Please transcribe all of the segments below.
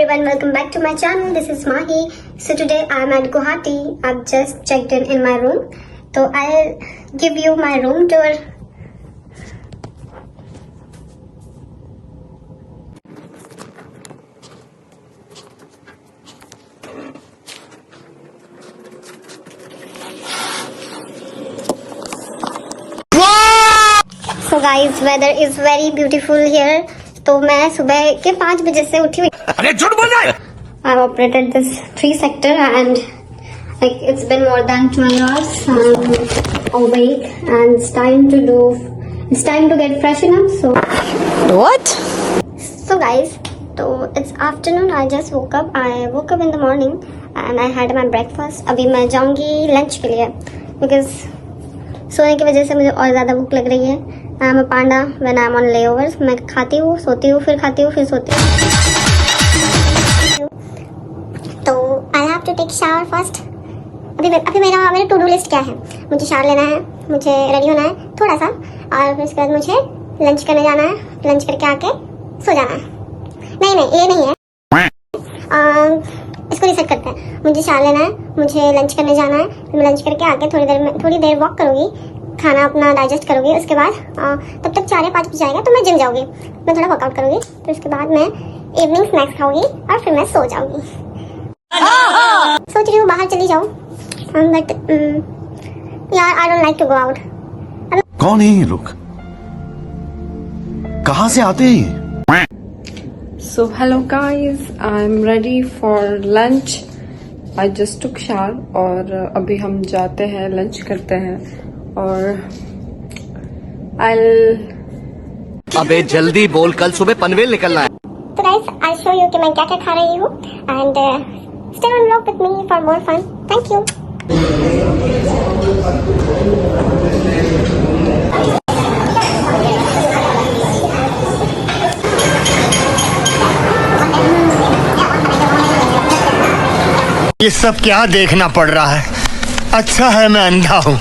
everyone, welcome back to my channel. This is Mahi. So today I am at Guwahati. I've just checked in my room. So I'll give you my room tour. So guys, weather is very beautiful here. तो मैं सुबह के 5 बजे से उठी हुई. अरे झूठ बोल रहा है. I've operated this 3 sector and like it's been more than 12 hours. I'm awake and it's time to get freshen up. So what? So guys, so it's afternoon. I just woke up. I woke up in the morning and I had my breakfast. अभी मैं जाऊंगी lunch के लिए because सोने की वजह से मुझे और ज़्यादा भूख लग रही है. I am a panda when I am on layovers. मैं खाती हूँ, सोती हूँ, फिर खाती हूँ, फिर सोती हूँ. तो I have to take shower first. अभी मेरा टू डू लिस्ट क्या है. मुझे शावर लेना है, मुझे रेडी होना है थोड़ा सा, और फिर उसके बाद मुझे लंच करने जाना है. लंच करके आके सो जाना है. नहीं ये नहीं है. इसको रिसेट करते हैं. मुझे शावर लेना है, मुझे लंच करने जाना है. फिर मैं लंच करके आके थोड़ी देर वॉक करूँगी, खाना अपना डाइजेस्ट करूँगी. उसके बाद तब तक 4 या 5 बज जाएगा तो मैं जिम जाऊँगी. मैं थोड़ा वर्कआउट करूँगी. फिर उसके बाद मैं इवनिंग स्नैक्स खाऊंगी और फिर मैं सो जाऊँगी. सोच रही हूँ बाहर चली जाऊँ, बट यार I don't like to go out. कौन है ये लोग, कहाँ से आते हैं? So hello guys, I'm ready for lunch. I just took shower और अभी हम जाते हैं लंच करते हैं. और अबे जल्दी बोल, कल सुबह पनवेल निकलना है. तो गाइस आई शो यू कि मैं क्या क्या खा रही हूँ and stay on vlog with me for more fun. Thank you. ये सब क्या देखना पड़ रहा है. अच्छा है मैं अंधा हूँ.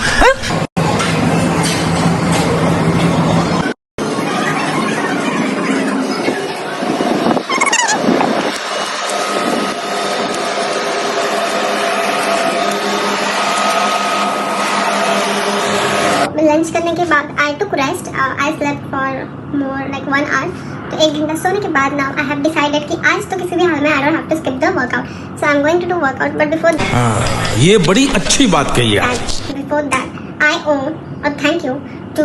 लंच करने के बाद I took rest. I slept for more like 1 hour. तो 1 घंटा सोने के बाद नाउ आई हैव डिसाइडेड कि आज तो किसी भी हाल में I don't have to skip the workout. So I am going to do workout. But before ये बड़ी अच्छी बात कही है. बिफोर दैट आई ओ और थैंक यू टू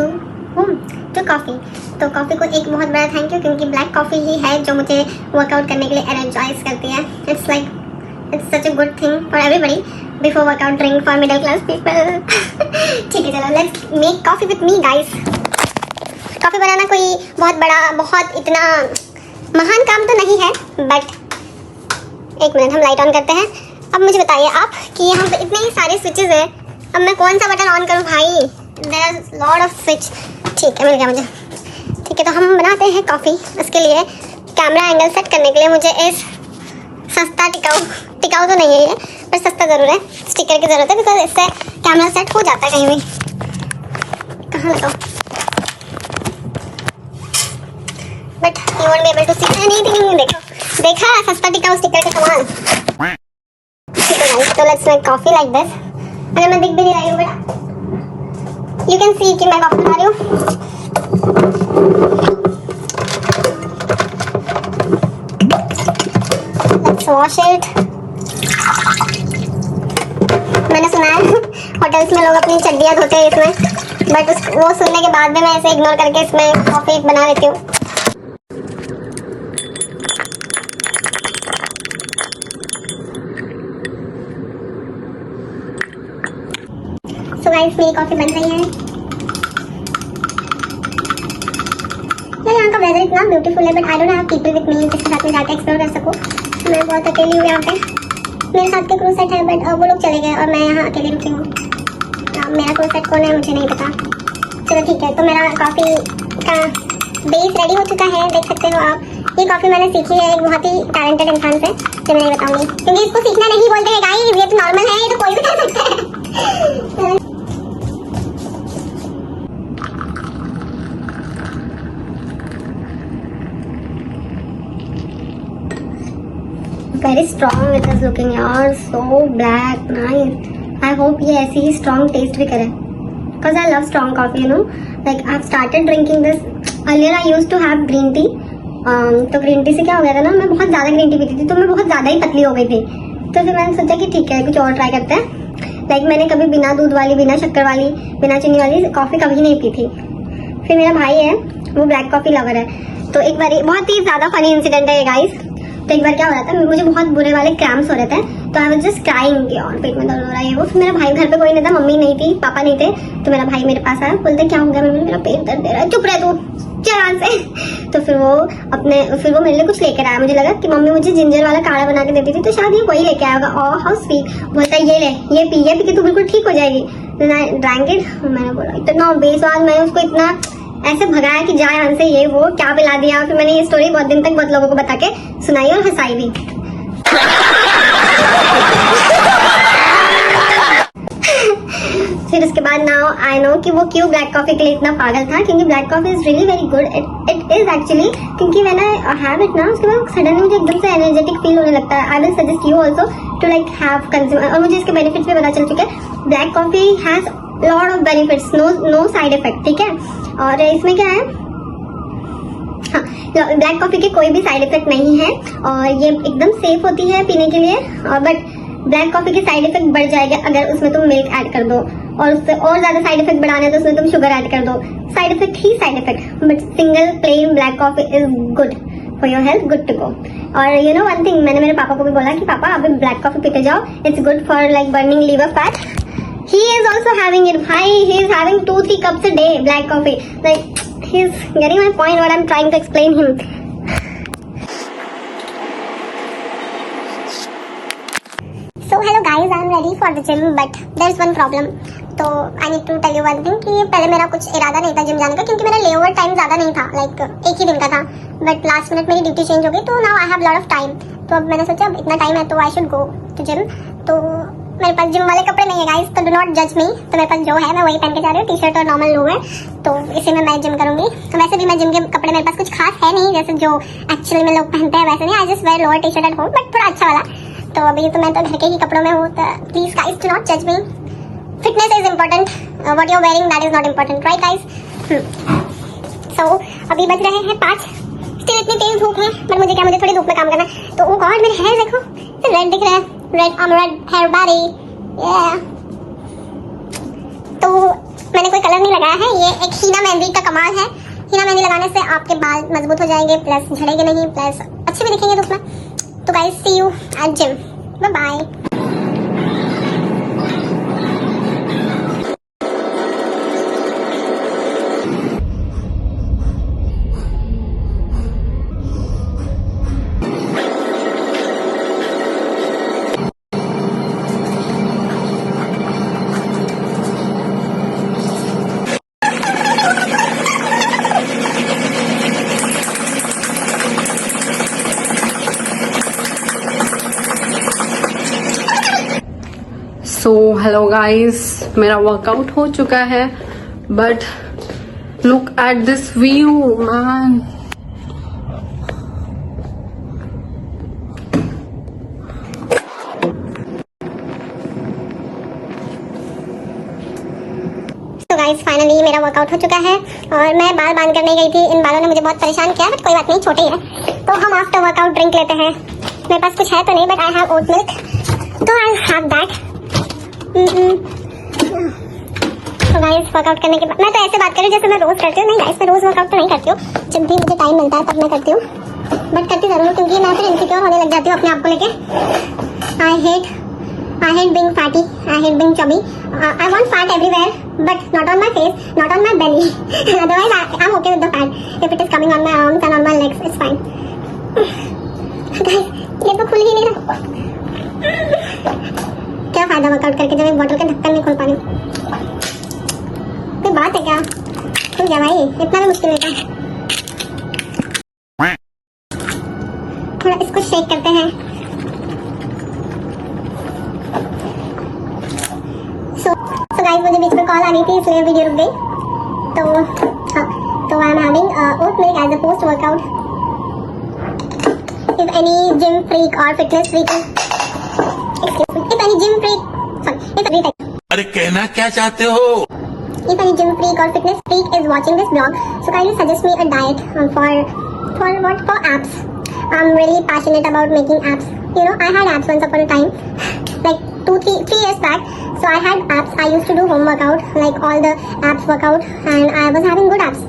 कॉफ़ी. तो कॉफ़ी को एक बहुत बड़ा थैंक यू, क्योंकि ब्लैक कॉफ़ी ही है जो मुझे वर्कआउट करने के लिए एनर्जाइज करती है. It's such a good thing for everybody. Before workout drink for middle class people. ठीक है, चलो let's make coffee with me guys. Coffee बनाना कोई बहुत इतना महान काम तो नहीं है, बट एक मिनट हम लाइट ऑन करते हैं. अब मुझे बताइए आप कि यहाँ पे इतने सारे स्विचेस हैं. अब मैं कौन सा बटन ऑन करूँ भाई. There are lot of switch. ठीक है, मिल गया मुझे. ठीक है, तो हम बनाते हैं कॉफ़ी. उसके लिए कैमरा एंगल सेट करने के लिए मुझे इस सस्ता टिकाऊ तो नहीं है ये, पर सस्ता ज़रूर है, स्टिकर की ज़रूरत है. बिकॉज इससे कैमरा सेट हो जाता है कहीं भी. कहाँ लगाओ, but you won't be able to see anything. देखा सस्ता टिकाऊ स्टिकर का कमाल. ठीक है गाइस, तो let's make coffee like this. अगर मैं दिख भी नहीं रही हूँ बेटा, यू कैन सी कि मैं कॉफी बना रही हूँ. Let's wash it. मैंने सुना है होटल्स में लोग अपनी चड्डियाँ धोते हैं इसमें, बट वो सुनने के बाद भी मैं इसे इग्नोर करके इसमें कॉफी बना लेती हूँ. सो गाइस, मेरी कॉफी बन रही है. यार यहाँ का वेदर इतना ब्यूटीफुल है, but I don't have people with me जिसके साथ में जाकर एक्सप्लोर कर सकूँ. मैं बहुत अकेली हूँ यहाँ पे. मेरे साथ के क्रू सेट है, बट वो लोग चले गए और मैं यहाँ अकेली रुकी हूँ. मेरा क्रू सेट कौन है मुझे नहीं पता. चलो ठीक है, तो मेरा कॉफ़ी का बेस रेडी हो चुका है. देख सकते हो आप. ये कॉफ़ी मैंने सीखी है एक बहुत ही टैलेंटेड इंसान से, जो मैं नहीं बताऊंगी क्योंकि इसको सीखना नहीं बोलते हैं गाइस. ये तो नॉर्मल है, ये तो कोई भी कर सकता है. Very strong it is looking यार, so black nice. I hope ये ऐसी ही स्ट्रॉन्ग टेस्ट भी करे, because I love strong coffee, you know. Like I started drinking this, earlier I used to have green tea. तो green tea से क्या हो गया था ना, मैं बहुत ज़्यादा ग्रीन टी पीती थी, तो मैं बहुत ज़्यादा ही पतली हो गई थी। तो फिर मैंने सोचा कि ठीक है कुछ और ट्राई करते हैं। लाइक मैंने कभी बिना दूध वाली, बिना शक्कर वाली, बिना चीनी वाली कॉफ़ी कभी नहीं पी थी। फिर मेरा भाई है, वो ब्लैक कॉफ़ी लवर है, तो एक बार बहुत ही ज़्यादा फनी इंसिडेंट है ये गाइस। तो एक बार क्या हो रहा था, मुझे बहुत बुरे वाले क्रैम्प्स हो रहे थे, तो आई वाज जस्ट क्राइंग और पेट में दर्द हो रहा है वो। फिर मेरा भाई, घर पे कोई नहीं था, मम्मी नहीं थी, पापा नहीं थे, तो मेरा भाई मेरे पास आया, बोलते क्या हो गया, मेरा पेट दर्द दे रहा है, चुप रह तू, चल यहाँ से। तो फिर वो मेरे लिए कुछ लेकर आया। मुझे लगा कि मम्मी मुझे जिंजर वाला काढ़ा बना के देती थी, तो शायद ये वही लेके आया होगा। Oh how sweet. बोलता है ये ले, ये पी के तू बिल्कुल ठीक हो जाएगी। Drank it. मैंने बोला इतना बेस्वाद, मैंने उसको इतना ऐसे भगाया कि जा यहाँ से, ये वो क्या पिला दिया। फिर मैंने ये स्टोरी बहुत दिन तक बहुत लोगों को बता के सुनाई और हंसाई भी। फिर उसके बाद नाउ आई नो कि वो क्यों ब्लैक कॉफी के लिए इतना पागल था, क्योंकि black coffee is really very good. It is actually, क्योंकि व्हेन आई हैव इट ना, उसके बाद सडनली मुझे एकदम से एनर्जेटिक फील होने लगता है। I will suggest you also to like have consume, और मुझे इसके बेनिफिट्स भी पता चल चुके हैं। Black coffee has lot of benefits, no side effect, ठीक है। और इसमें क्या है, हाँ, ब्लैक कॉफी के कोई भी साइड इफेक्ट नहीं है, और ये एकदम सेफ होती है पीने के लिए। और बट ब्लैक कॉफी के साइड इफेक्ट बढ़ जाएगा अगर उसमें तुम मिल्क ऐड कर दो, और उससे और ज्यादा साइड इफेक्ट बढ़ाना है तो उसमें तुम शुगर ऐड कर दो। साइड इफेक्ट ही side effect, but single plain black coffee is good for your health, good to go. और यू नो वन थिंग, मैंने मेरे पापा को भी बोला कि पापा अभी ब्लैक कॉफी पीते जाओ, it's good for like burning liver fat. He is also having it. He is having 2-3 cups a day black coffee. Like he's getting my point. What I'm trying to explain him. So hello guys, I'm ready for the gym, but there's one problem. तो I need to tell you one thing कि पहले मेरा कुछ इरादा नहीं था gym जाने का, क्योंकि मेरा लेओवर टाइम ज़्यादा नहीं था, लाइक एक ही दिन का था। बट लास्ट मिनट मेरी ड्यूटी चेंज हो गई, तो now I have lot of time. तो अब मैंने सोचा अब इतना टाइम है तो I should go to gym. तो मेरे पास जिम वाले कपड़े नहीं है गाइस, तो डू नॉट जज मी। तो मेरे पास जो है मैं वही पहन के जा रही हूँ, टी शर्ट और नॉर्मल लोअर, तो इसी में मैं जिम करूंगी। तो वैसे भी मैं जिम के कपड़े, मेरे पास कुछ खास है नहीं जैसे जो एक्चुअली में लोग पहनते हैं, वैसे नहीं। I just wear lower T shirt at home, but थोड़ा अच्छा वाला। तो अभी तो मैं तो घर के ही कपड़ों में हूँ, तो प्लीज गाइस डू नॉट जज me. Fitness is important, what you are wearing that is not important, right guys. So अभी बज रहे हैं 5। स्टिल इतनी तेज धूप है, बट मुझे क्या, मुझे थोड़ी धूप में काम करना है। तो ओ गॉड, मेरे हेयर देखो, रेड दिख रहा है, रेड ऑन रेड हेयर बैरी। तो मैंने कोई कलर नहीं लगाया है, ये एक हीना मेहंदी का कमाल है। हीना मेहंदी लगाने से आपके बाल मजबूत हो जाएंगे, प्लस झड़ेंगे नहीं, प्लस अच्छे भी दिखेंगे धूप में। तो guys see you at gym, bye bye. So hello guys, मेरा वर्कआउट हो चुका है, but look at this view man. तो गाइस फाइनली मेरा वर्कआउट हो चुका है, और मैं बाल बांध करने गई थी, इन बालों ने मुझे बहुत परेशान किया, बट कोई बात नहीं, छोटे ही है। तो हम आफ्टर वर्कआउट ड्रिंक लेते हैं। मेरे पास कुछ है तो नहीं, but I have oat milk, तो आई हैव दैट। तो गाइस वर्कआउट करने के बाद, मैं तो ऐसे बात करूँ जैसे मैं रोज करती हूँ। नहीं गाइस, मैं रोज वर्कआउट तो नहीं करती हूँ, जब भी मुझे टाइम मिलता है तब मैं करती हूँ, बट करती जरूर हूँ, क्योंकि मैं फिर इनसिक्योर होने लग जाती हूँ अपने आप को लेके। I hate being fatty, I hate being chubby. I want fat everywhere, but not on my face, not on my belly. Otherwise, I'm okay with the fat. If it is coming on my arms and on my legs, it's fine. Guys, ये तो खुल ही नहीं रहा। क्या फायदा workout करके जब एक बोतल का ढक्कन नहीं खोल पा रही? कोई बात है क्या? खुल जा भाई, इतना भी मुश्किल नहीं था। थोड़ा इसको शेक करते हैं। So guys, मुझे बीच में कॉल आ रही थी इसलिए वीडियो रुक गई। तो हाँ, तो I am having oat milk as a post workout. if any gym freak or fitness freak if any gym freak अरे कहना क्या चाहते हो? if any gym freak or fitness freak is watching this vlog, so kindly suggest me a diet for abs. I'm really passionate about making abs. You know, I had abs once upon a time, like 3 years back. So I had abs. I used to do home workout, like all the abs workout, and I was having good abs.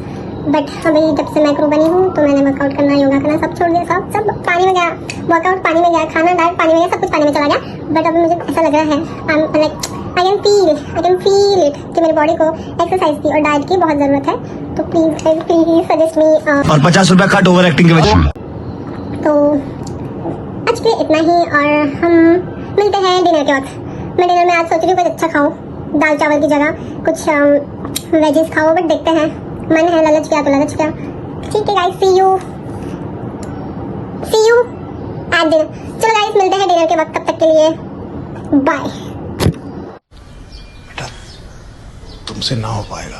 But अभी जब से मैं crew बनी हूँ तो मैंने workout करना, योगा करना सब छोड़ दिया. सब पानी में गया. वर्कआउट पानी में गया, खाना डाइट पानी में गया, सब कुछ पानी में चला गया. बट अभी मुझे ऐसा लग रहा है I can feel it कि मेरी बॉडी को एक्सरसाइज की और डाइट की बहुत ज़रूरत है. तो प्लीज सजेस्ट मी. और 50 रुपया कट ओवर एक्टिंग के वजह से. तो आज के लिए इतना ही और हम मिलते हैं डिनर के वक्त. मैं डिनर में आज सोच रही हूँ कुछ अच्छा खाऊँ, दाल चावल की जगह कुछ वेजेस खाओ. बट देखते हैं, मन है लालच किया तो लालच किया. ठीक है guys, see you at dinner. चलो गाइस, मिलते हैं डिनर के वक्त. तब तक के लिए बाय. तुमसे ना हो पाएगा.